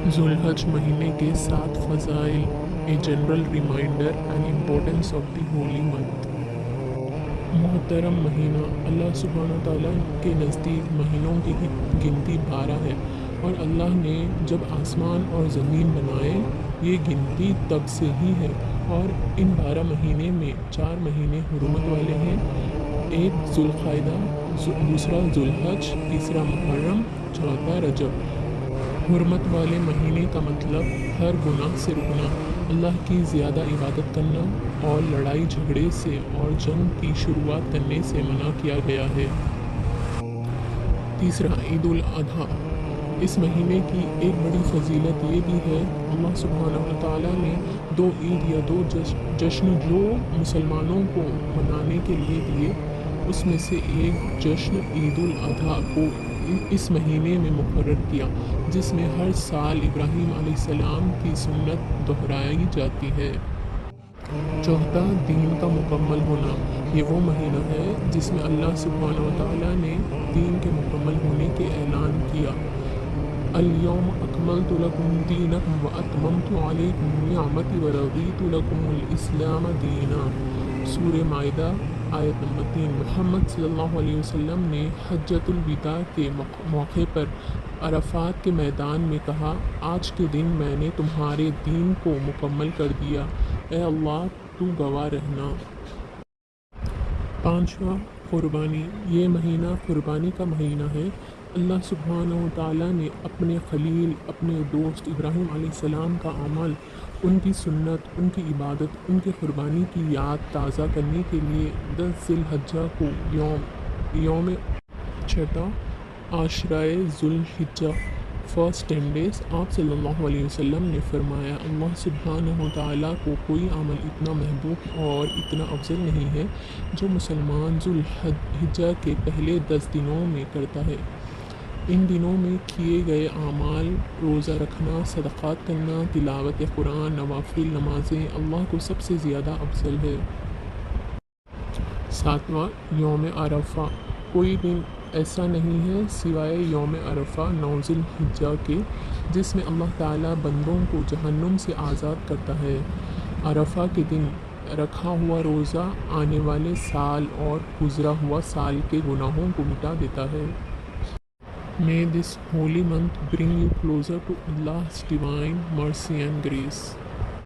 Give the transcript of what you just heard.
ذوالحج مہینے کے 7 فضائل، a general reminder and importance of the holy month. محترم مہینہ، اللہ سبحانہ تعالیٰ کے نزدیک مہینوں کی گنتی 12 ہے، اور اللہ نے جب آسمان اور زمین بنائے یہ گنتی تب سے ہی ہے، اور ان 12 مہینے میں 4 مہینے حرمت والے ہیں، ایک ذوالقعدہ، دوسرا ذوالحج، تیسرا محرم، چوتھا رجب۔ حرمت والے مہینے کا مطلب ہر گناہ سے رکنا، اللہ کی زیادہ عبادت کرنا اور لڑائی جھگڑے سے اور جنگ کی شروعات کرنے سے منع کیا گیا ہے۔ تیسرا، عید الاضحیٰ۔ اس مہینے کی ایک بڑی فضیلت یہ بھی ہے، اللہ سبحانہ تعالیٰ نے 2 عید یا 2 جشن جو مسلمانوں کو منانے کے لیے دیے، اس میں سے ایک جشن عید الاضحیٰ کو اس مہینے میں مقرر کیا، جس میں ہر سال ابراہیم علیہ السلام کی سنت دہرائی جاتی ہے۔ چوتھا، دین کا مکمل ہونا۔ یہ وہ مہینہ ہے جس میں اللہ سبحانہ وتعالیٰ نے دین کے مکمل ہونے کے اعلان کیا۔ الیوم اکملت لکم دینکم واتممت علیکم نعمتی ورضیت لکم الاسلام دینا۔ سورہ مائدہ آیت نمبر 3۔ محمد صلی اللہ علیہ وسلم نے حجۃ الوداع کے موقع پر عرفات کے میدان میں کہا، آج کے دن میں نے تمہارے دین کو مکمل کر دیا، اے اللہ تو گواہ رہنا۔ پانچواں، قربانی۔ یہ مہینہ قربانی کا مہینہ ہے۔ اللہ سبحانہ وتعالیٰ نے اپنے خلیل، اپنے دوست ابراہیم علیہ السلام کا عمل، ان کی سنت، ان کی عبادت، ان کی قربانی کی یاد تازہ کرنے کے لیے 10 ذی الحجہ کو یوم چھٹا، عاشرۂ ذوالحجہ، فرسٹ 10 days، آپ صلی اللہ علیہ وسلم نے فرمایا، اللہ سبحانہ وتعالیٰ کو کوئی عمل اتنا محبوب اور اتنا افضل نہیں ہے جو مسلمان ذوالحجہ کے پہلے 10 دنوں میں کرتا ہے۔ ان دنوں میں کیے گئے اعمال، روزہ رکھنا، صدقات کرنا، تلاوت قرآن، نوافل نمازیں اللہ کو سب سے زیادہ افضل ہے۔ ساتواں، یوم عرفہ۔ کوئی دن ایسا نہیں ہے سوائے یوم عرفہ 9 ذی الحجہ کے، جس میں اللہ تعالیٰ بندوں کو جہنم سے آزاد کرتا ہے۔ عرفہ کے دن رکھا ہوا روزہ آنے والے سال اور گزرا ہوا سال کے گناہوں کو مٹا دیتا ہے۔ May this holy month bring you closer to Allah's divine mercy and grace.